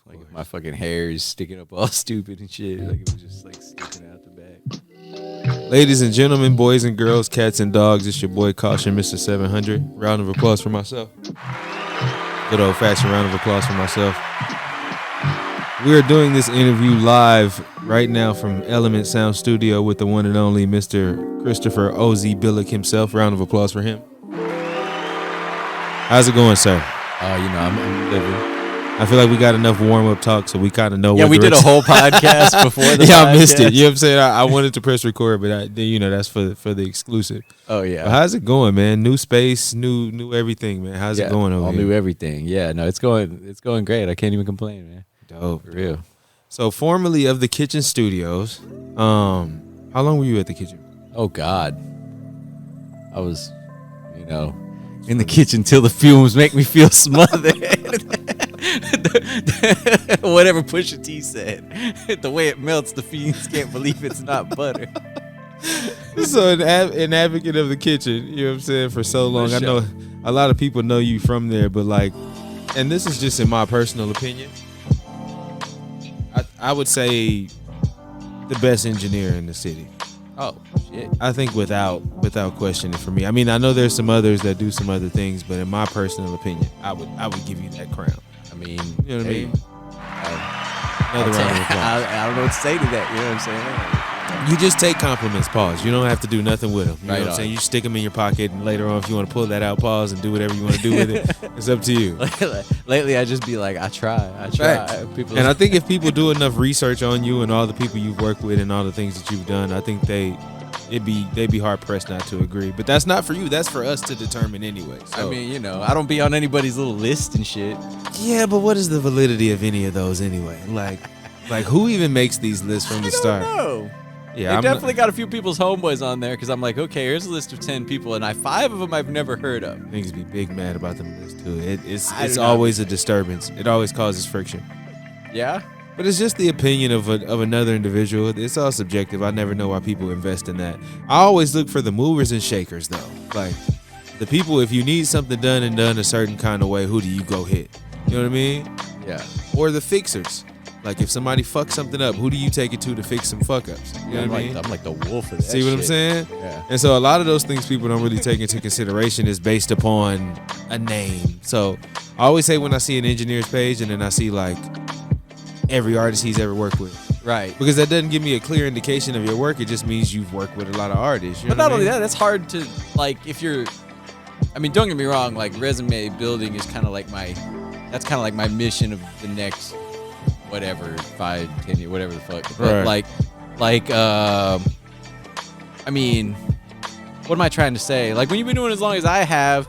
Like if my fucking hair is sticking up all stupid and shit. Like it was just like sticking out the back. Ladies and gentlemen, boys and girls, cats and dogs, it's your boy Caution, Mr. 700. Round of applause for myself. Good old fashioned round of applause for myself. We are doing this interview live right now from Element Sound Studio with the one and only Mr. Christopher O.Z. Billik himself. Round of applause for him. How's it going, sir? I'm living. I feel like we got enough warm-up talk, so we kind of know. Yeah, we did a whole podcast before the yeah, podcast. I missed it. You know what I'm saying? I wanted to press record, but that's for the exclusive. Oh yeah. But how's it going, man? New space, new everything, man. How's it going over all here? new everything. Yeah, no, it's going great. I can't even complain, man. Dope. For real. So, formerly of the Kitchen Studios, how long were you at the kitchen? Oh God, I was, in the kitchen till the fumes make me feel smothered. Whatever Pusha T said. The way it melts, the fiends can't believe it's not butter. So an advocate of the kitchen, you know what I'm saying, for so long. I know a lot of people know you from there, but like, and this is just in my personal opinion, I would say the best engineer in the city. Oh shit. I think without questioning for me. I mean, I know there's some others that do some other things, but in my personal opinion, I would give you that crown. I mean, you know what I mean? Another round of applause. I don't know what to say to that. You know what I'm saying? You just take compliments, pause. You don't have to do nothing with them. You know what I'm saying? On. You stick them in your pocket, and later on, if you want to pull that out, pause, and do whatever you want to do with it. It's up to you. Lately, I just be like, I try. Right. People, and I think if people do enough research on you and all the people you've worked with and all the things that you've done, I think they'd be hard pressed not to agree. But that's not for you. That's for us to determine anyway. So. I mean, I don't be on anybody's little list and shit. Yeah, but what is the validity of any of those anyway? Like who even makes these lists from the start? I don't know. Yeah, I definitely got a few people's homeboys on there because I'm like, okay, here's a list of 10 people, and 5 of them I've never heard of. Niggas be big mad about them lists too. It's always a disturbance. It always causes friction. Yeah? But it's just the opinion of another individual. It's all subjective. I never know why people invest in that. I always look for the movers and shakers, though. Like, the people, if you need something done and done a certain kind of way, who do you go hit? You know what I mean? Yeah. Or the fixers. Like, if somebody fucks something up, who do you take it to fix some fuck-ups? You know what I mean? I'm like the wolf of that See what I'm saying? Yeah. And so a lot of those things people don't really take into consideration is based upon a name. So I always say when I see an engineer's page and then I see, like, every artist he's ever worked with. Right. Because that doesn't give me a clear indication of your work. It just means you've worked with a lot of artists. You know but not what I only mean? that, that's hard to, like, if you're, I mean, don't get me wrong, like, resume building is kind of like my mission of the next, whatever, 5, 10 years, whatever the fuck. But Right. I mean, what am I trying to say? Like, when you've been doing it as long as I have,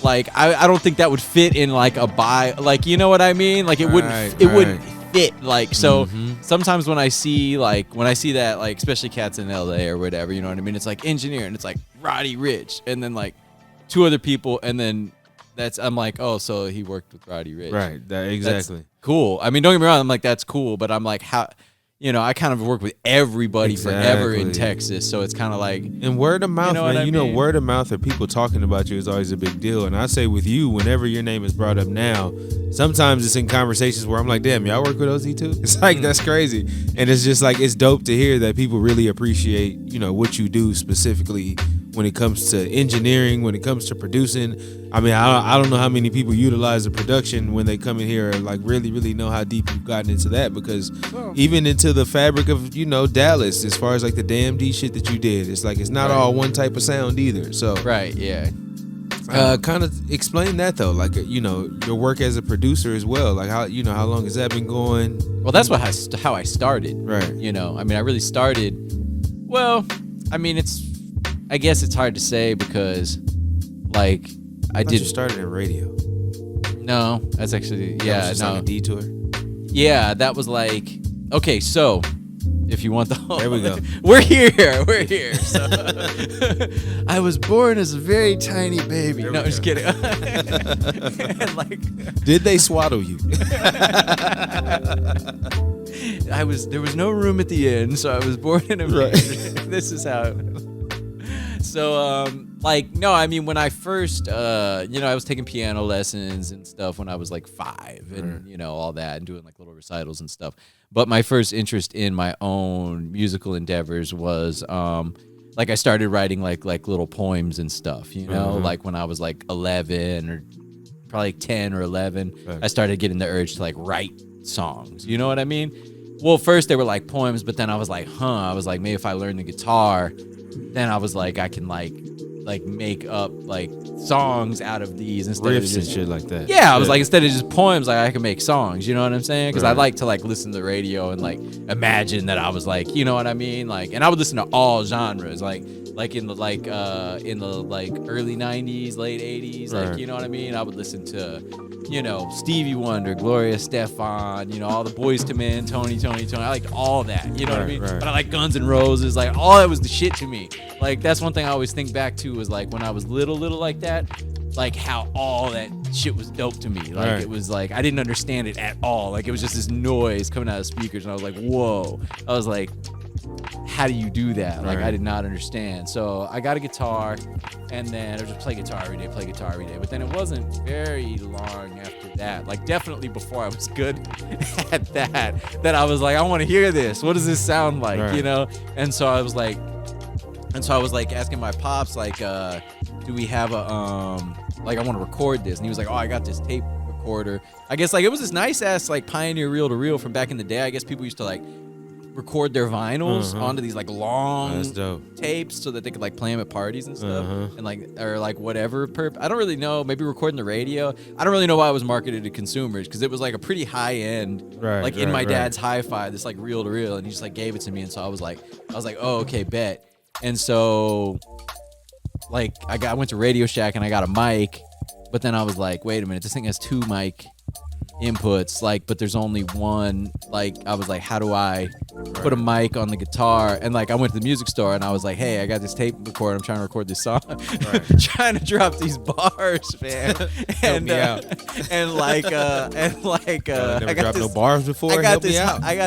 like, I don't think that would fit in, like, a buy, like, you know what I mean? Like, it wouldn't fit. Like, so sometimes when I see that, like, especially cats in LA or whatever, you know what I mean? It's like engineer and it's like Roddy Ricch and then like 2 other people and then I'm like, oh, so he worked with Roddy Ricch. Right. Exactly. That's cool. I mean, don't get me wrong. I'm like, that's cool. But I'm like, how, I kind of work with everybody forever in Texas. So it's kind of like. And word of mouth, man. Word of mouth or people talking about you is always a big deal. And I say with you, whenever your name is brought up now, sometimes it's in conversations where I'm like, damn, y'all work with OZ too? It's like, that's crazy. And it's just like, it's dope to hear that people really appreciate, what you do specifically when it comes to engineering, when it comes to producing. I mean, I don't know how many people utilize the production when they come in here and like really, really know how deep you've gotten into that, because even into the fabric of, Dallas, as far as like the DMD shit that you did, it's like, it's not all one type of sound either. So right, yeah. Kind of explain that though, like, your work as a producer as well. Like how long has that been going? Well, that's how I started. Right. I mean, I really started, well, I mean, I guess it's hard to say because, like, I did. You started in radio. No, that's actually Like a detour. Yeah, that was like, okay, so if you want the whole, there we go. We're here. So, I was born as a very tiny baby. No, I'm just kidding. And like, did they swaddle you? There was no room at the end, so I was born in a manger. This is how. So Like, no, I mean, when I first, I was taking piano lessons and stuff when I was like 5 and, all that and doing like little recitals and stuff. But my first interest in my own musical endeavors was, like I started writing like little poems and stuff, like when I was like 11 or probably 10 or 11, I started getting the urge to like write songs. You know what I mean? Well, first they were like poems, but then I was like, maybe if I learn the guitar, then I was like, I can like make up like songs out of these instead riffs of just and shit like that. Yeah, I was like, instead of just poems, like I can make songs. You know what I'm saying? Because I like to like listen to the radio and like imagine that I was like, you know what I mean? Like, and I would listen to all genres, like in the early '90s, late '80s, like you know what I mean? I would listen to, Stevie Wonder, Gloria Estefan, all the Boyz II Men, Tony. I liked all that. You know what I mean? But I like Guns N' Roses, like all that was the shit to me. Like that's one thing I always think back to was like when I was little like that, like how all that shit was dope to me. Like it was like I didn't understand it at all. Like it was just this noise coming out of speakers, and I was like, whoa. I was like, how do you do that? Like I did not understand. So I got a guitar, and then I would just play guitar every day. But then it wasn't very long after that, like definitely before I was good at that I was like, I want to hear this. What does this sound like? And so I was like asking my pops, like, do we have a like I want to record this? And he was like, oh, I got this tape recorder. I guess like it was this nice ass like Pioneer reel to reel from back in the day. I guess people used to like record their vinyls onto these like long tapes so that they could like play them at parties and stuff and like or like whatever I don't really know, maybe recording the radio. I don't really know why it was marketed to consumers, because it was like a pretty high end in my dad's hi-fi, this like reel to reel, and he just like gave it to me. And so I was like oh, okay, bet. And so like I went to Radio Shack and I got a mic, but then I was like, wait a minute, this thing has 2 mic inputs, like, but there's only one. Like I was like, how do I put a mic on the guitar? And like I went to the music store and I was like, hey, I got this tape recorder, I'm trying to record this song. Trying to drop these bars, man. And never dropped no bars before. I got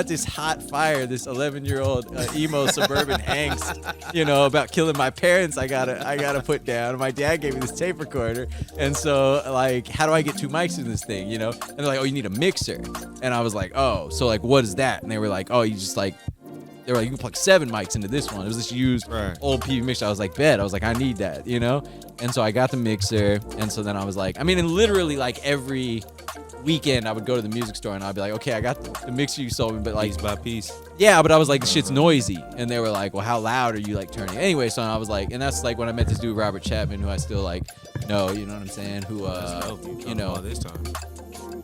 this hot fire, this 11-year-old emo suburban angst, about killing my parents. I gotta put down. My dad gave me this tape recorder, and so like, how do I get 2 mics in this thing? And they're like, oh, you need a mixer. And I was like, oh, so like, what is that? And they were like, oh, you just like, they were like, you can plug 7 mics into this one. It was this used old PV mixer. I was like, bet. I was like, I need that, And so I got the mixer. And so then I was like, and literally like every weekend I would go to the music store and I'd be like, okay, I got the mixer you sold me, but like piece by piece. Yeah, but I was like, the shit's noisy. And they were like, well, how loud are you like turning? Anyway, so I was like, and that's like when I met this dude, Robert Chapman, who I still like know, you know what I'm saying? Who, this time.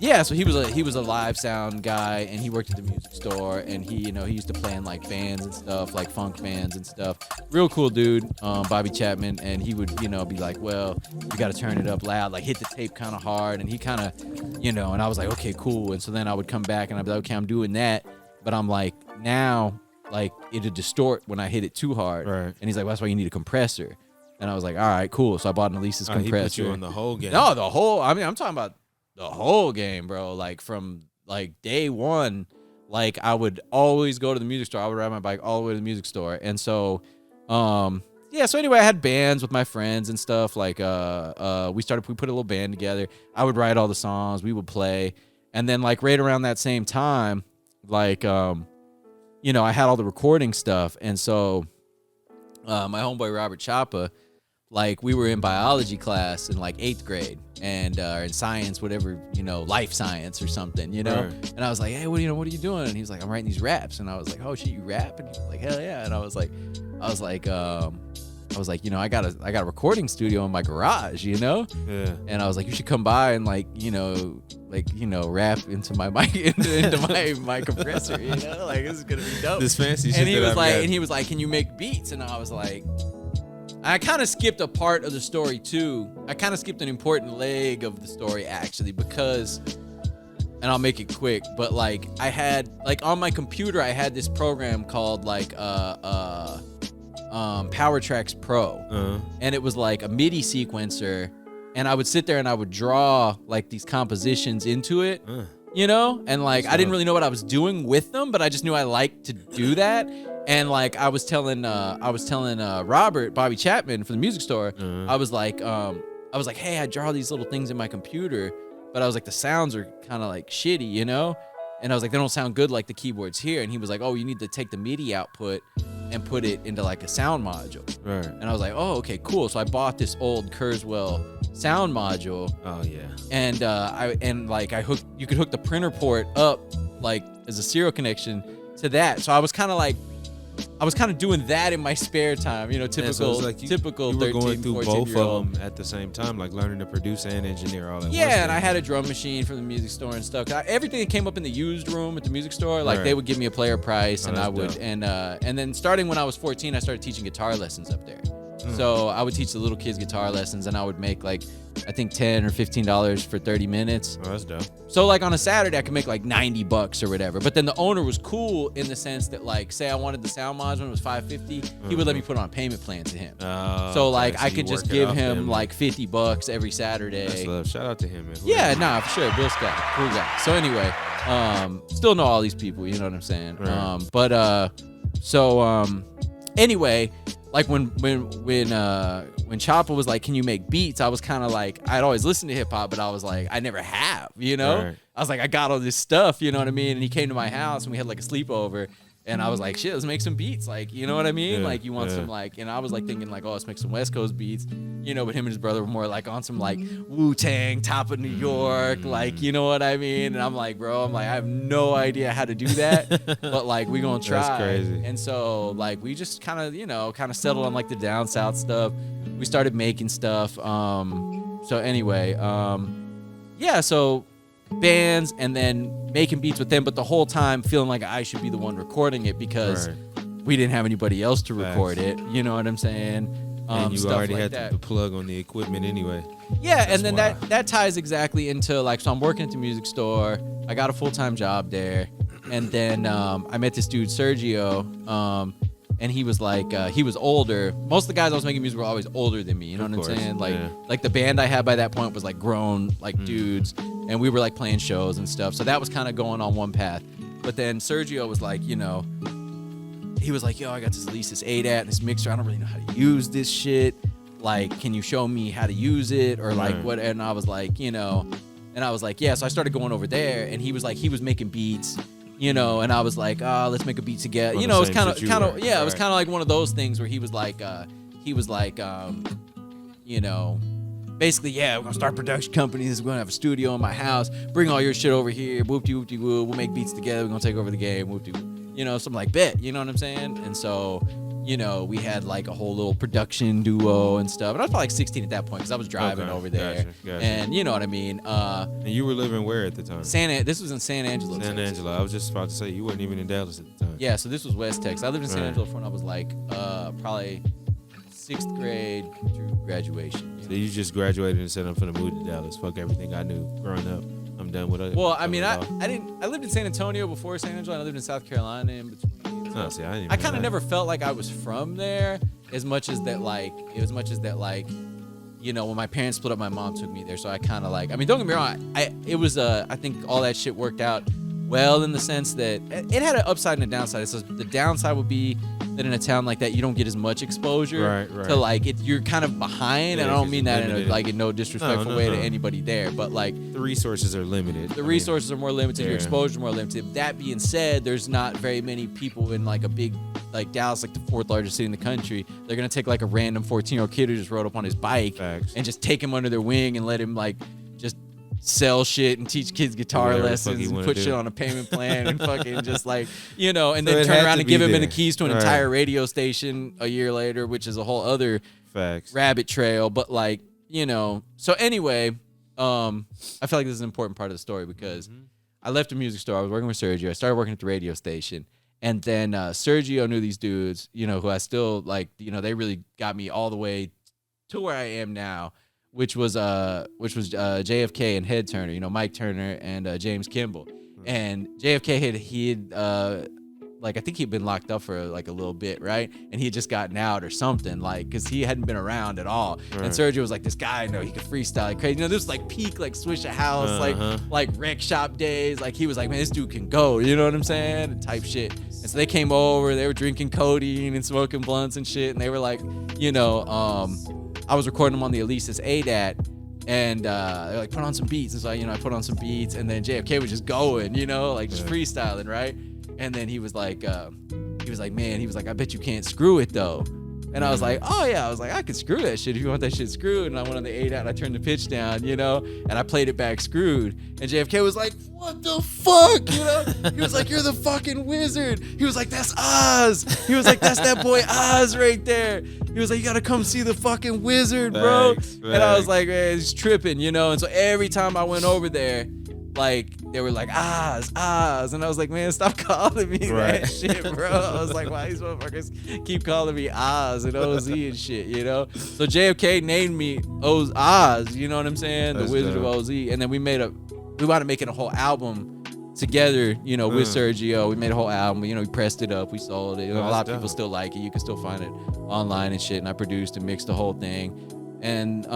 Yeah, so he was a live sound guy, and he worked at the music store, and he used to play in like bands and stuff, like funk bands and stuff. Real cool dude, Bobby Chapman, and he would be like, well, you got to turn it up loud, like hit the tape kind of hard, and he kind of, and I was like, okay, cool. And so then I would come back and I'd be like, okay, I'm doing that, but I'm like, now like it'd distort when I hit it too hard, and he's like, well, that's why you need a compressor. And I was like, all right, cool. So I bought an Elisa's compressor. He put you on the whole game. No, the whole. I'm talking about the whole game, bro. Like from like day one, like I would always go to the music store. I would ride my bike all the way to the music store. And so, yeah. So anyway, I had bands with my friends and stuff. Like, we put a little band together. I would write all the songs. We would play. And then like right around that same time, like, I had all the recording stuff. And so, my homeboy Robert Chapa, like we were in biology class in like 8th grade and in science, whatever, life science or something, And I was like, hey, what are you doing? And he was like, I'm writing these raps. And I was like, oh shit, you rap? And he was like, hell yeah. And I was like, I got a recording studio in my garage, Yeah. And I was like, you should come by and like, rap into my mic, into my compressor, like this is gonna be dope. This fancy shit. And he was like, can you make beats? And I was like, I kind of skipped a part of the story too. I kind of skipped an important leg of the story actually, because, and I'll make it quick, but like I had like on my computer I had this program called like Power Tracks Pro, and it was like a MIDI sequencer, and I would sit there and I would draw like these compositions into it. And like I didn't really know what I was doing with them, but I just knew I liked to do that. And like I was telling Robert, Bobby Chapman from the music store, I was like, hey, I draw these little things in my computer, but I was like, the sounds are kind of like shitty, you know? And I was like, they don't sound good like the keyboards here. And he was like, oh, you need to take the MIDI output and put it into like a sound module. Right. And I was like, oh, okay, cool. So I bought this old Kurzweil sound module. Oh yeah. And you could hook the printer port up like as a serial connection to that. So I was kind of doing that in my spare time, you know, typical, so like typical you 13, were going through both of them at the same time, like learning to produce and engineer all at once. Yeah, and I had a drum machine from the music store and stuff. Everything that came up in the used room at the music store, like they would give me a player price, and I would, and then starting when I was 14, I started teaching guitar lessons up there. So I would teach the little kids guitar lessons, and I would make like, I think $10 or $15 for 30 minutes. Oh, that's dope. So like on a Saturday, I could make like $90 or whatever. But then the owner was cool in the sense that like, say I wanted the sound module and it was $550, he would let me put on a payment plan to him. So like I could just give him like $50 every Saturday. That's love. Shout out to him, man. Yeah, nah, for sure. Bill Scott, cool guy. So anyway, still know all these people. You know what I'm saying? Right. Anyway. Like when Choppa was like, can you make beats? I was kind of like, I'd always listened to hip hop, but I was like, I never have, you know? Right. I was like, I got all this stuff, you know what I mean? And he came to my house and we had like a sleepover. And I was like, shit, let's make some beats. Like, you know what I mean? Like, you want some, like, and I was like thinking, like, oh, let's make some West Coast beats. You know, but him and his brother were more like on some, like, Wu-Tang, Top of New York. Like, you know what I mean? And I'm like, bro, I have no idea how to do that. But, like, we gonna try. That's crazy. And so, like, we just kind of settled on, like, the down south stuff. We started making stuff. So, anyway, so bands and then making beats with them, but the whole time feeling like I should be the one recording it because we didn't have anybody else to record it. You know what I'm saying? And you already had the plug on the equipment anyway. Yeah, and then that ties exactly into like, so I'm working at the music store. I got a full-time job there, and then I met this dude Sergio. And he was like, he was older. Most of the guys I was making music were always older than me. You know what I'm saying? Like the band I had by that point was like grown, like dudes. And we were like playing shows and stuff. So that was kind of going on one path. But then Sergio was like, you know, he was like, yo, I got this Alesis ADAT and this mixer. I don't really know how to use this shit. Like, can you show me how to use it? Or like what? And I was like, you know, and I was like, yeah. So I started going over there and he was like, he was making beats. You know, and I was like, let's make a beat together. You know, it was kind of, it was kind of like one of those things where he was like, you know, basically, we're gonna start production companies. We're gonna have a studio in my house. Bring all your shit over here. Whoop-de-whoop-de-woo. We'll make beats together. We're gonna take over the game. Whoop-de-whoop. You know, something like bet. You know what I'm saying? And so, you know, we had like a whole little production duo and stuff. And I was probably like 16 at that point because I was driving over there. Gotcha. And you know what I mean? And you were living where at the time? This was in San Angelo. San Angelo. I was just about to say, you weren't even in Dallas at the time. Yeah, so this was West Texas. I lived in San Angelo when I was like probably 6th grade through graduation. So you just graduated and said, I'm finna move to Dallas. Fuck everything I knew growing up. I'm done with it. Well, I mean, I lived in San Antonio before San Angelo. I lived in South Carolina in between. I kind of never felt like I was from there as much as that, you know, when my parents split up, my mom took me there. So I kind of like, I mean, don't get me wrong. I think all that shit worked out well in the sense that it had an upside and a downside. So the downside would be that in a town like that, you don't get as much exposure to like you're kind of behind. And I don't mean that in no disrespectful way to anybody there, but like the resources are limited. The resources are more limited. Your exposure is more limited. That being said, there's not very many people in like a big like Dallas, like the 4th largest city in the country. They're gonna take like a random 14-year-old kid who just rode up on his bike and just take him under their wing and let him like just sell shit and teach kids guitar lessons and put shit on a payment plan and fucking just like, you know, and then turn around and give him the keys to an entire radio station a year later, which is a whole other rabbit trail. But like, you know, so anyway, I feel like this is an important part of the story because I left the music store. I was working with Sergio. I started working at the radio station. And then Sergio knew these dudes, you know, who I still like, you know, they really got me all the way to where I am now. Which was JFK and Head Turner, you know, Mike Turner and James Kimball. And JFK like I think he'd been locked up for like a little bit, right? And he had just gotten out or something, like because he hadn't been around at all. Right. And Sergio was like, this guy, you know, he could freestyle like crazy. You know, this was like peak like Swish a House, like rec shop days. Like he was like, man, this dude can go. You know what I'm saying? And type shit. And so they came over. They were drinking codeine and smoking blunts and shit. And they were like, you know, I was recording them on the Alesis ADAT. And they're like, put on some beats. And so, you know, I put on some beats. And then JFK was just going, you know, like just freestyling, right? And then he was like, man, I bet you can't screw it though. And I was like, oh yeah, I was like, I can screw that shit if you want that shit screwed. And I went on the 8 out and I turned the pitch down, you know, and I played it back screwed. And JFK was like, what the fuck, you know? He was like, you're the fucking wizard. He was like, that's Oz. He was like, that's that boy Oz right there. He was like, you gotta come see the fucking wizard, bro. And I was like, man, he's tripping, you know. And so every time I went over there, like they were like Oz, and I was like, man, stop calling me that shit, bro. I was like, why these motherfuckers keep calling me Oz and OZ and shit, you know? So JFK named me Oz, you know what I'm saying? The Wizard of OZ, and then we wound up making a whole album together, you know, with Sergio. We made a whole album, you know, we pressed it up, we sold it. You know, a lot of people still like it. You can still find it online and shit. And I produced and mixed the whole thing, and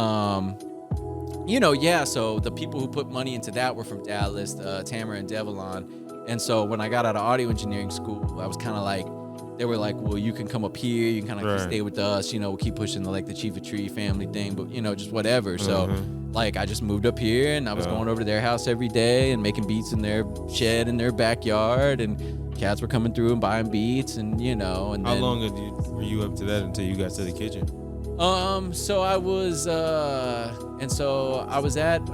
you know, yeah, so the people who put money into that were from Dallas, Tamara and Devlon. And so when I got out of audio engineering school, I was kind of like, they were like, well, you can come up here, you can kind of stay with us, you know, we'll keep pushing the Chief of Tree family thing, but, you know, just whatever. So, like, I just moved up here, and I was going over to their house every day and making beats in their shed in their backyard, and cats were coming through and buying beats, and, you know. And how long were you up to that until you got to the kitchen? So I was, I was at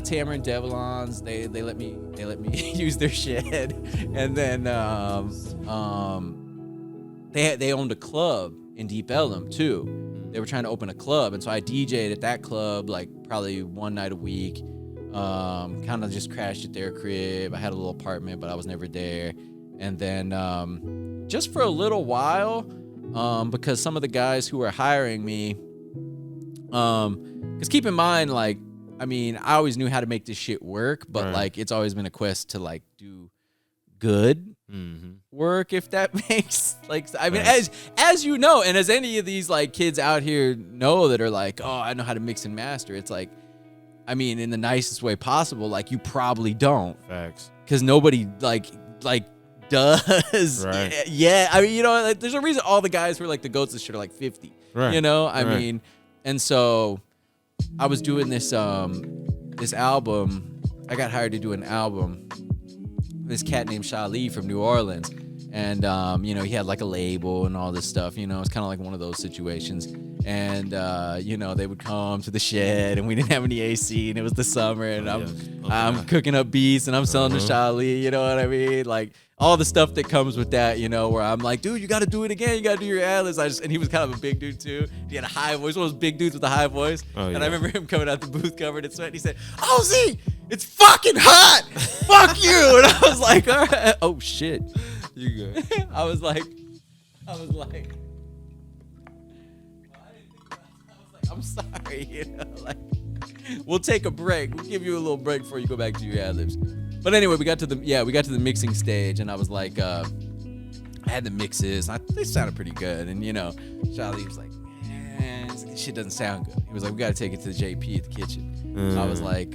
Tamara and Devlon's. They let me use their shed, and then they owned a club in Deep Ellum too. They were trying to open a club, and so I DJ'd at that club like probably one night a week. Kind of just crashed at their crib. I had a little apartment, but I was never there. And then just for a little while. Because some of the guys who were hiring me, because keep in mind, like, I mean, I always knew how to make this shit work, but like, it's always been a quest to like do good work, if that makes like, I mean, as you know, and as any of these like kids out here know that are like, oh, I know how to mix and master. It's like, I mean, in the nicest way possible, like you probably don't. Facts. Because nobody like does. Yeah, I mean, you know, like, there's a reason all the guys who are like the goats and shit are like 50. You know, I mean, and so I was doing this this album. I got hired to do an album. This cat named Shali from New Orleans, and you know, he had like a label and all this stuff. You know, it's kind of like one of those situations. And you know, they would come to the shed, and we didn't have any AC, and it was the summer, and I'm cooking up beats, and I'm selling to Shali. You know what I mean? Like all the stuff that comes with that, you know, where I'm like, dude, you got to do it again. You got to do your ad-libs. And he was kind of a big dude too. He had a high voice, one of those big dudes with a high voice. And I remember him coming out the booth covered in sweat. And he said, "Oh, Z, it's fucking hot. Fuck you." And I was like, all right. Oh shit. You good? I was like, I'm sorry, you know, like, we'll take a break. We'll give you a little break before you go back to your ad-libs. But anyway, we got to the mixing stage, and I was like, I had the mixes. They sounded pretty good, and you know, Charlie was like, man, this shit doesn't sound good. He was like, we got to take it to the JP at the kitchen. I was like,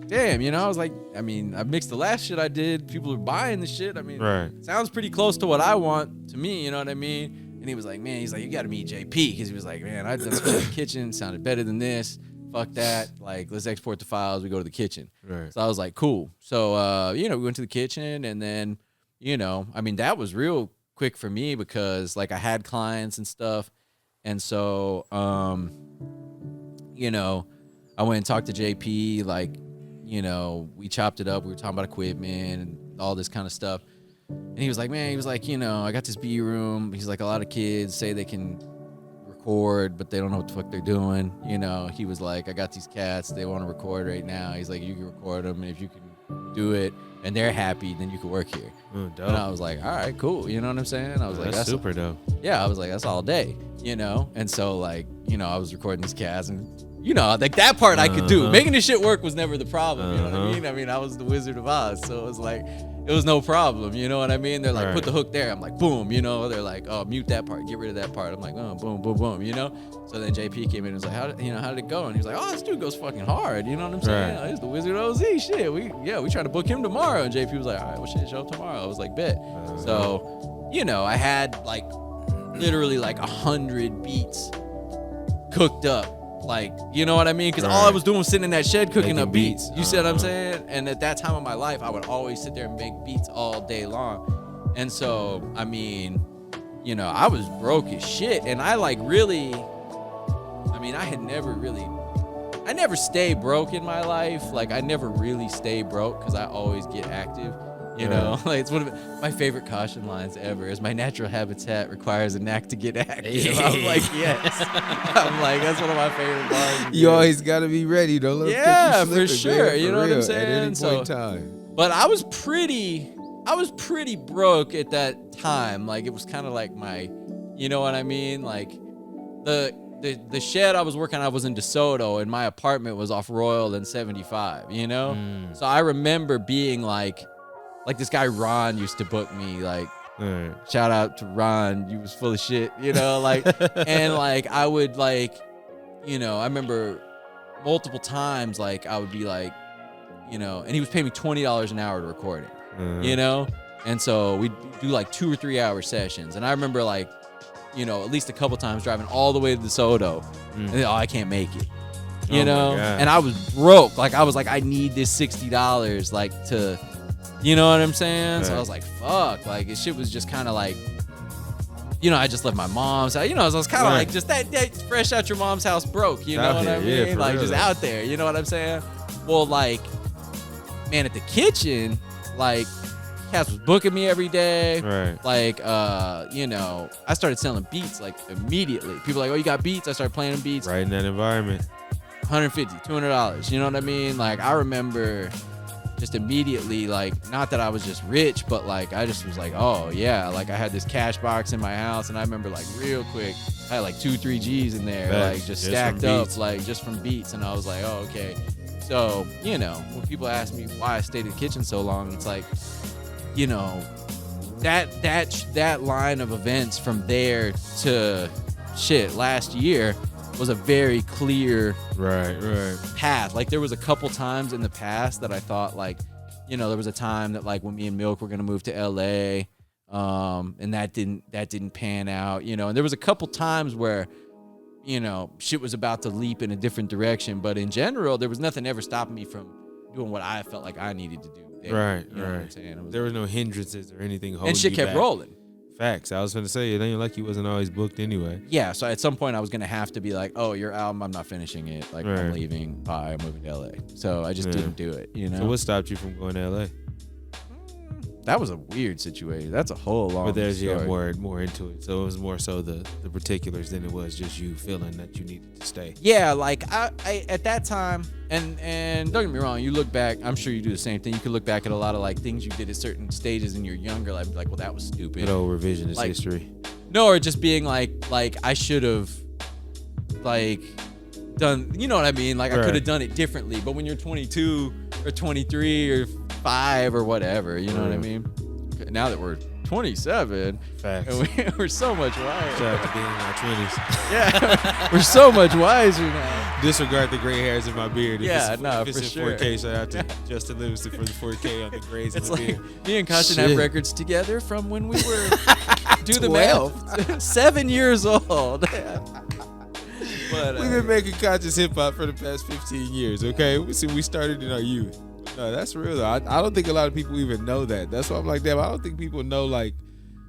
damn, you know, I was like, I mean, I mixed the last shit I did. People are buying the shit. I mean, sounds pretty close to what I want to me. You know what I mean? And he was like, man, he's like, you got to meet JP, because he was like, man, I done this in the kitchen, sounded better than this. Fuck that. Like, let's export the files. We go to the kitchen. So I was like, cool. So, you know, we went to the kitchen, and then, you know, I mean, that was real quick for me because, like, I had clients and stuff. And so, you know, I went and talked to JP. Like, you know, we chopped it up. We were talking about equipment and all this kind of stuff. And he was like, man, you know, I got this B room. He's like, a lot of kids say they can record, but they don't know what the fuck they're doing. You know, he was like, I got these cats. They want to record right now. He's like, you can record them. And if you can do it and they're happy, then you can work here. And I was like, all right, cool. You know what I'm saying? I was like, that's super dope. Yeah, I was like, that's all day, you know? And so, like, you know, I was recording these cats, and you know, like that part I could do. Making this shit work was never the problem. You know what I mean? I mean, I was the Wizard of Oz, so it was like, it was no problem. You know what I mean? They're like, Right. put the hook there. I'm like, boom. You know, they're like, oh, mute that part, get rid of that part. I'm like, oh, boom, boom, boom. You know. So then JP came in and was like, how did it go? And he was like, oh, this dude goes fucking hard. You know what I'm saying? Right. Like, he's the Wizard OZ. Shit, we trying to book him tomorrow. And JP was like, all right, well, shit, show up tomorrow. I was like, bet. So, you know, I had like literally like 100 beats cooked up. Like, you know what I mean? Because all I was doing was sitting in that shed cooking Making up beats. You see what I'm Uh-huh. saying? And at that time of my life, I would always sit there and make beats all day long. And so, I mean, you know, I was broke as shit. And I like really, I mean, I never stayed broke in my life. Like, I never really stay broke because I always get active. You know, like it's one of my favorite caution lines ever is my natural habitat requires a knack to get active. I'm like, yes. I'm like, that's one of my favorite lines. You always got to be ready. Don't let them catch you for slipping, sure. man, You for know what I'm real, saying? At any So- point in time. But I was pretty broke at that time. Like it was kind of like my, you know what I mean? Like the shed I was working on was in DeSoto and my apartment was off Royal and 75, you know? So I remember being like this guy Ron used to book me, like, Right. shout out to Ron, you was full of shit, you know, like, and like I would like, you know, I remember multiple times like I would be like, you know, and he was paying me $20 an hour to record it, you know, and so we'd do like 2 or 3 hour sessions, and I remember like, you know, at least a couple times driving all the way to DeSoto, and then, I can't make it. You know, and I was broke. Like I was like, I need this $60, like to, you know what I'm saying? Right. So I was like, fuck. Like this shit was just kind of like, you know, I just left my mom's house. You know, so I was kind of like just that fresh out your mom's house broke. You know Out what I here, yeah, mean? for Like real, just though. out there. You know what I'm saying? Well, like, man, at the kitchen, like, Cass was booking me every day. Right. Like, you know, I started selling beats like immediately. People were like, oh, you got beats? I started playing them beats. Right in that environment. $150, $200. You know what I mean? Like, I remember just immediately, like, not that I was just rich, but like, I just was like, oh yeah, like I had this cash box in my house, and I remember like real quick, I had like 2-3 G's in there, Facts. like just Just stacked from up, beats. like just from beats, and I was like, oh okay. So, you know, when people ask me why I stayed in the kitchen so long, it's like, you know, that line of events from there to shit last year was a very clear Right. path. Like there was a couple times in the past that I thought like, you know, there was a time that like when me and Milk were gonna move to LA, and that didn't pan out, you know, and there was a couple times where, you know, shit was about to leap in a different direction, but in general there was nothing ever stopping me from doing what I felt like I needed to do there. Right. You know what I'm saying? It was, There was no hindrances or anything holding and shit you kept back. rolling. Facts. I was going to say, it ain't like you wasn't always booked anyway. Yeah, so at some point I was gonna have to be like, oh, your album, I'm not finishing it. Like I'm Right. leaving. Bye, I'm moving to LA. So I just didn't do it. You know. So what stopped you from going to LA? That was a weird situation. That's a whole long But there's story. more into it. So it was more so the particulars than it was just you feeling that you needed to stay. Yeah, like I at that time, and don't get me wrong, you look back, I'm sure you do the same thing. You can look back at a lot of like things you did at certain stages in your younger life, like, well, that was stupid. Good old revisionist Like- history. No, or just being like I should have like done, you know what I mean? Like I Right. could have done it differently. But when you're 22 or 23 or 5 or whatever, you know what I mean? Now that we're 27, Facts. and we're so much wiser. Shout out to being in our 20s. Yeah, we're so much wiser now. Disregard the gray hairs in my beard. Yeah, if no, it's for in sure. 4K, shout out to Justin Livingston for the 4K on the grays It's in the like beard. me and Caution Shit. have records together from when we were do the 12. math, 7 years old. But We've been making conscious hip hop for the past 15 years, okay? We started in our youth. No, that's real though. I don't think a lot of people even know that. That's why I'm like, damn, I don't think people know, like,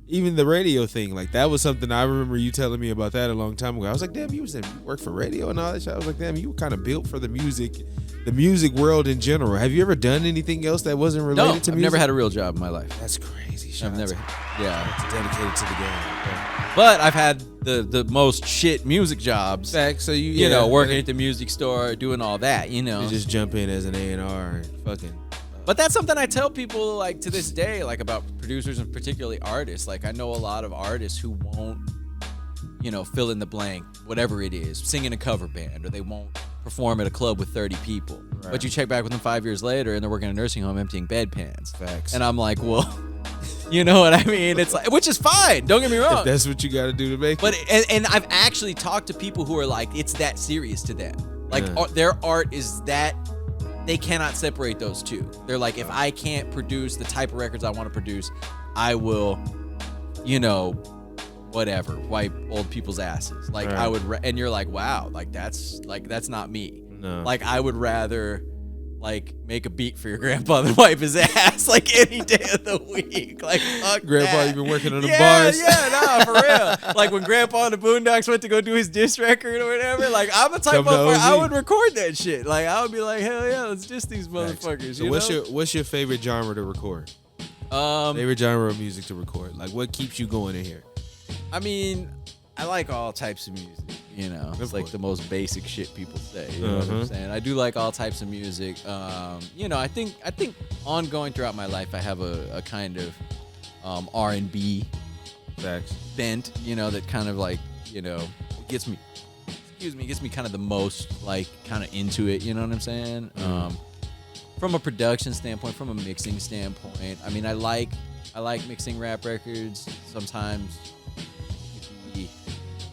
even the radio thing. Like, that was something I remember you telling me about that a long time ago. I was like, damn, you work for radio and all that shit. I was like, damn, you were kind of built for the music world in general. Have you ever done anything else that wasn't related no, to I've music? never had a real job in my life. That's crazy. I've never, yeah. Dedicated to the game. But I've had the most shit music jobs. Facts. So You know, working at the music store, doing all that, you know. You just jump in as an A&R and fucking. But that's something I tell people, like, to this day, like, about producers and particularly artists. Like, I know a lot of artists who won't, you know, fill in the blank, whatever it is, sing in a cover band, or they won't perform at a club with 30 people. Right. But you check back with them 5 years later, and they're working in a nursing home emptying bedpans. Facts. And I'm like, well, you know what I mean? It's like, which is fine. Don't get me wrong. If that's what you got to do to make but it. And I've actually talked to people who are like, it's that serious to them. Like their art is that. They cannot separate those two. They're like, if I can't produce the type of records I want to produce, I will, whatever, wipe old people's asses. Like I would, and you're like, wow, that's not me. No. Like I would rather, make a beat for your grandpa than wipe his ass, any day of the week. Like, fuck Grandpa, that. you've been working on the bars. Yeah, for real. Like when Grandpa and the Boondocks went to go do his diss record or whatever, I'm the type of I would record that shit. Like I would be like, hell yeah, let's diss these motherfuckers. So what's your favorite genre to record? Favorite genre of music to record? Like what keeps you going in here? I mean, I like all types of music. It's like the most basic shit people say. You know what I'm saying? I do like all types of music. I think ongoing throughout my life, I have a kind of R&B bent. That kind of gets me kind of the most kind of into it. You know what I'm saying? From a production standpoint, from a mixing standpoint, I mean, I like mixing rap records. Sometimes it can be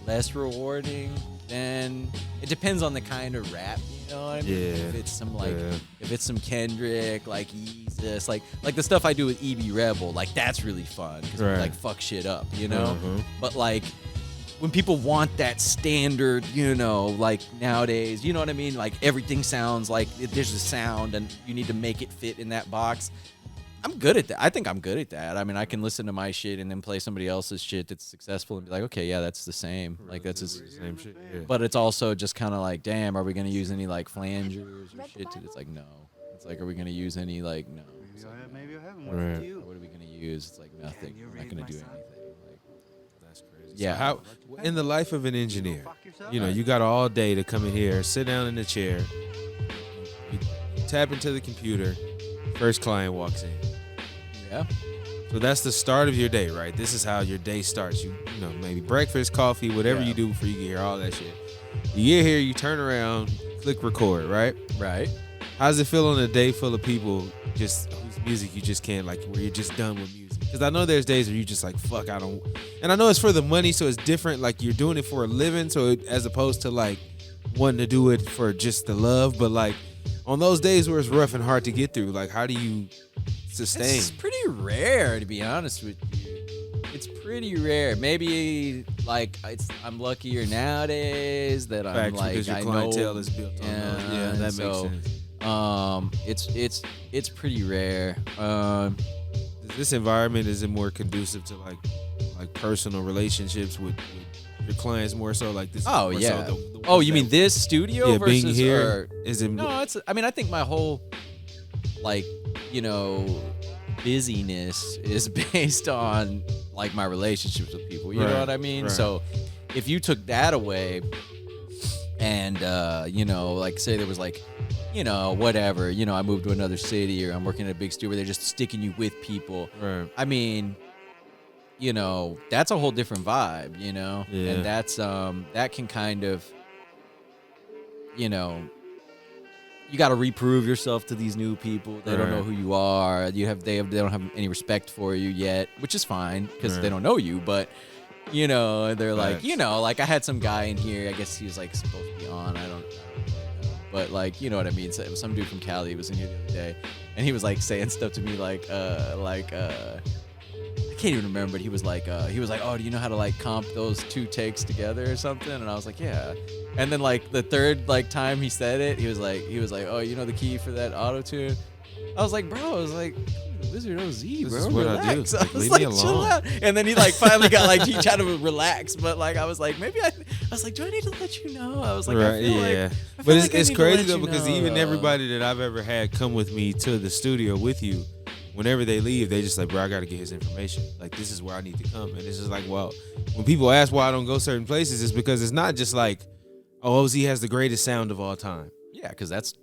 less rewarding than it depends on the kind of rap, you know what I mean? Yeah. If it's some if it's some Kendrick, Yeezus, like the stuff I do with EB Rebel, that's really fun because we fuck shit up, But when people want that standard, nowadays, you know what I mean? Everything sounds like there's a sound and you need to make it fit in that box. I'm good at that. I think I'm good at that. I mean, I can listen to my shit and then play somebody else's shit that's successful and be like, okay, yeah, that's the same. That's the same shit. Yeah. But it's also just kind of damn, are we gonna use any flangers or shit? It's no. It's are we gonna use any no? Maybe I haven't. What are we gonna use? It's nothing. We're not gonna do anything. That's crazy. Yeah. So how in the life of an engineer, you got all day to come in here, sit down in the chair, you tap into the computer, first client walks in. Yeah. So that's the start of your day, right? This is how your day starts. You maybe breakfast, coffee, whatever you do before you get here, all that shit. You get here, you turn around, click record, right? Right. How does it feel on a day full of people whose music you just can't, where you're just done with music? Because I know there's days where you just fuck, I don't. And I know it's for the money, so it's different. You're doing it for a living, so as opposed to wanting to do it for just the love. But on those days where it's rough and hard to get through, how do you sustain? It's pretty rare, to be honest with you. It's pretty rare. Maybe I'm luckier nowadays that I'm because your clientele is built on those. Yeah, that makes sense. It's pretty rare. This environment, is it more conducive to personal relationships with your clients more so this? Oh more yeah. So you mean this studio versus being here? Is it? No, I mean, I think my whole busyness is based on my relationships with people. You know what I mean? Right. So if you took that away and say there was whatever, I moved to another city or I'm working at a big studio where they're just sticking you with people. Right. I mean, that's a whole different vibe, Yeah. And that's that can kind of you got to reprove yourself to these new people. They don't know who you are. They don't have any respect for you yet, which is fine because they don't know you. But they're I had some guy in here. I guess he was supposed to be on. I don't know. But you know what I mean. So, some dude from Cali was in here the other day, and he was saying stuff to me I can't even remember. But he was oh, do you know how to comp those two takes together or something? And I was like, yeah. And then the third time he said it, he was like, oh, you know the key for that auto tune? I was like, bro, Wizard OZ, bro. This is what relax. I do. I was leave me chill alone. out. And then he finally got he tried to relax, but I was like, maybe I was like, do I need to let you know? I was like, right, I feel yeah. I But feel it's I crazy need to though let you because know. even everybody that I've ever had come with me to the studio with you, whenever they leave, they just bro, I got to get his information. This is where I need to come. And it's just well, when people ask why I don't go certain places, it's because it's not just oh, OZ has the greatest sound of all time. Yeah, because that's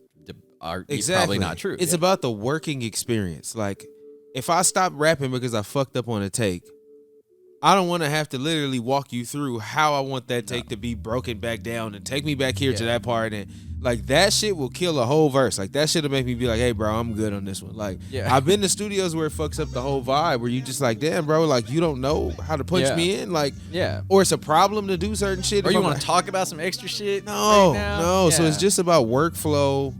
exactly probably not true. It's about the working experience. If I stop rapping because I fucked up on a take, I don't want to have to literally walk you through how I want that take to be broken back down and take me back here to that part. And like that shit will kill a whole verse. Like that shit will make me be like, hey, bro, I'm good on this one. Like I've been to studios where it fucks up the whole vibe where you just like, damn, bro, like you don't know how to punch me in. Like, or it's a problem to do certain shit. Or you want to talk about some extra shit? No, right now? no. So it's just about workflow.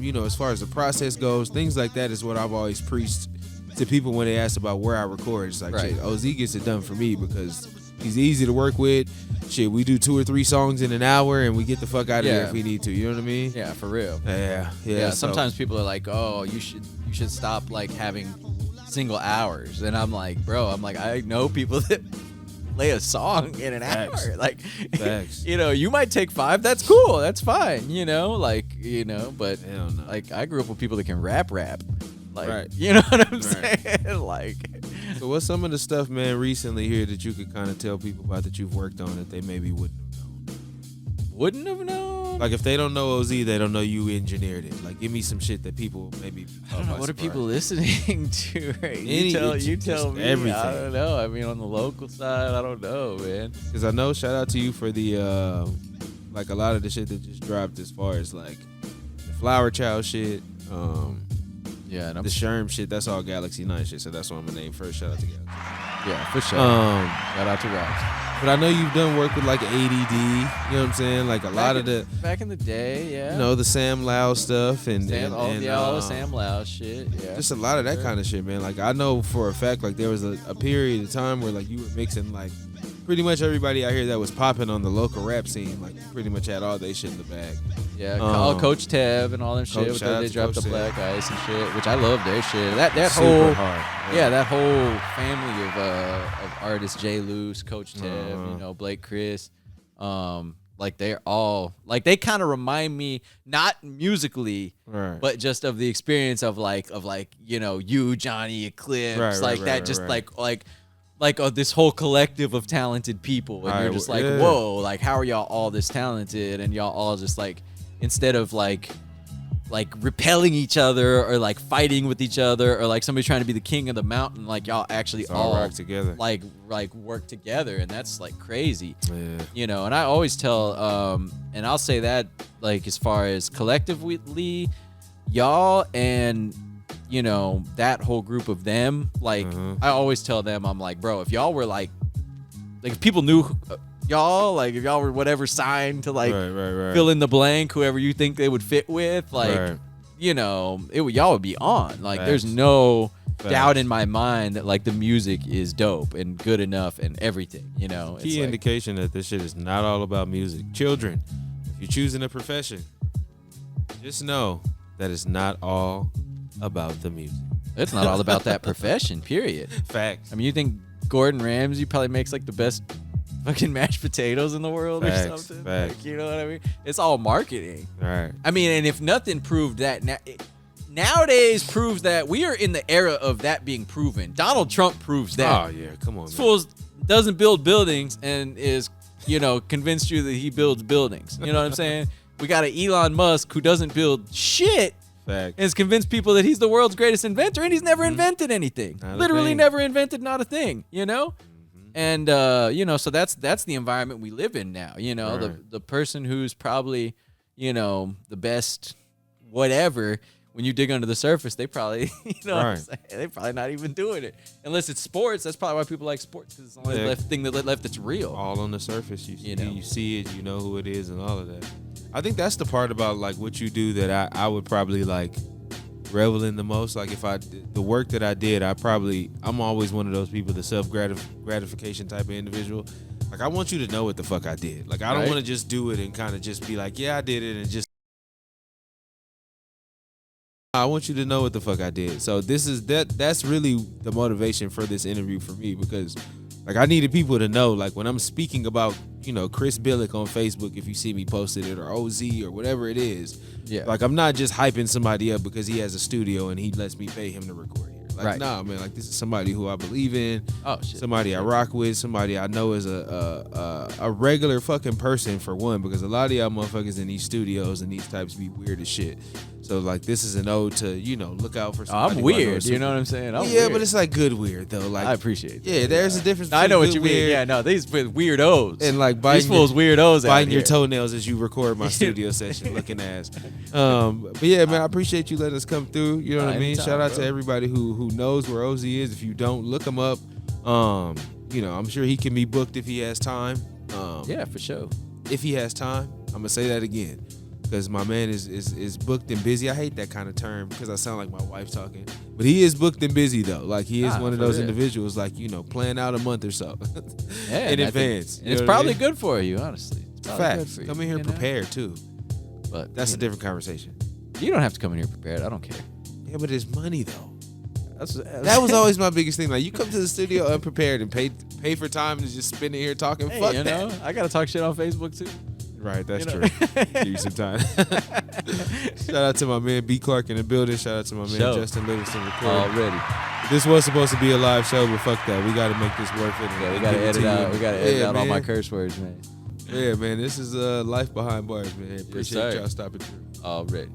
You know, as far as the process goes, things like that is what I've always preached to people when they ask about where I record. It's like, shit, OZ gets it done for me because he's easy to work with. Shit, we do 2 or 3 songs in an hour and we get the fuck out of here if we need to. You know what I mean? Yeah, for real. Yeah. Sometimes people are like, oh, you should stop like having single hours. And I'm like, bro, I know people that play a song in an hour. Like, you know, you might take 5. That's cool. That's fine. You know, like, you know, but like I grew up with people that can rap. Like, you know what I'm saying? Like, so what's some of the stuff, man, recently here that you could kind of tell people about that you've worked on that they maybe wouldn't have known? Wouldn't have known? Like if they don't know OZ, they don't know you engineered it. Like give me some shit that people maybe. I don't know. What are people listening to? Right? You tell me. Everything. I don't know. I mean, on the local side, I don't know, man. Because I know. Shout out to you for the like a lot of the shit that just dropped as far as like the Flower Child shit. Yeah, and the Sherm shit, that's all Galaxy 9 shit, so that's what I'm gonna name first. Shout out to Galaxy. Yeah, for sure. Shout out to Ross. But I know you've done work with like ADD, you know what I'm saying? Like a lot of the back in the day, you know, the Sam Lau stuff and all the Sam Lau shit, just a lot of that kind of shit, man. Like I know for a fact, like there was a period of time where like you were mixing like pretty much everybody out here that was popping on the local rap scene, like pretty much had all they shit in the bag. Yeah, Coach Tev and all them shit. They dropped the Black Ice and shit, which I love their shit. That whole hard. Yeah, that whole family of artists, Jay Luce, Coach Tev, you know, Blake Chris, like they're all like they kind of remind me not musically, but just of the experience of like you know you, Johnny, Eclipse, just like this whole collective of talented people, and you're just like, whoa, like how are y'all all this talented, and y'all all just like instead of like repelling each other or like fighting with each other or like somebody trying to be the king of the mountain, like y'all actually all work together, like work together, and that's like crazy, you know. And I always tell, and I'll say that like as far as collectively, y'all and you know that whole group of them, like I always tell them, I'm like, bro, if y'all were like if people knew y'all, like if y'all were whatever signed to like fill in the blank, whoever you think they would fit with, like you know, y'all would be on. Like there's no doubt in my mind that like the music is dope and good enough and everything, you know. Key indication that this shit is not all about music. Children, if you're choosing a profession, just know that it's not all about the music. It's not all about that profession, period. Facts. I mean, you think Gordon Ramsay probably makes like the best fucking mashed potatoes in the world or something? Like, you know what I mean? It's all marketing. Right. I mean, and if nothing proved that, nowadays proves that we are in the era of that being proven. Donald Trump proves that. Oh, yeah. Come on, man. Fool doesn't build buildings and is, you know, convinced you that he builds buildings. You know what I'm saying? We got an Elon Musk who doesn't build shit. And has convinced people that he's the world's greatest inventor, and he's never invented anything. Literally never invented not a thing, you know? And, you know, so that's the environment we live in now. You know, the person who's probably, you know, the best whatever, when you dig under the surface, they probably, you know what I'm saying? They're probably not even doing it. Unless it's sports. That's probably why people like sports, because it's the only thing left that's real. All on the surface. You see it, you know who it is and all of that. I think that's the part about like what you do that I would probably like revel in the most. Like if the work that I did, I'm always one of those people, the self-gratification type of individual. Like I want you to know what the fuck I did. Like I don't want to just do it and kind of just be like, yeah, I did it, and just I want you to know what the fuck I did. So that's really the motivation for this interview for me, because like I needed people to know, like when I'm speaking about, you know, Chris Billik on Facebook, if you see me posted it, or OZ or whatever it is, like I'm not just hyping somebody up because he has a studio and he lets me pay him to record here. Like nah, man, like this is somebody who I believe in, somebody I rock with, somebody I know is a regular fucking person, for one, because a lot of y'all motherfuckers in these studios and these types be weird as shit. So like this is an ode to, look out for Oh, somebody. I'm weird. You know what I'm saying? I'm yeah, weird. but it's like good weird though. Like I appreciate that. Yeah, there's a difference. I know what good, you mean. weird, Yeah, no, these weirdos. and like these fools weirdos out biting here. your toenails as you record my studio session, looking ass. But yeah, man, I appreciate you letting us come through. You know what I mean? Anytime, Shout out bro. to everybody who knows where OZ is. If you don't, look him up. I'm sure he can be booked if he has time. Yeah, for sure. If he has time, I'm gonna say that again. Because my man is booked and busy. I hate that kind of term because I sound like my wife talking. But he is booked and busy though. Like he is one of those individuals. Like plan out a month or so Yeah, in advance. And it's probably good for you, honestly. It's Facts. Come in here prepared too. But that's a different conversation. You don't have to come in here prepared. I don't care. Yeah, but it's money though. That was always my biggest thing. Like you come to the studio unprepared and pay for time to just spend it here talking. Hey, Fuck you that. know, I gotta talk shit on Facebook too. Right, that's true. Give you some time. Shout out to my man B. Clark in the building. Shout out to my man Justin Livingston recording. Already. This was supposed to be a live show, but fuck that. We got to make this worth it. Yeah, we gotta edit out. We gotta edit out all my curse words, man. Yeah, man. This is life behind bars, man. Appreciate y'all stopping through. Already.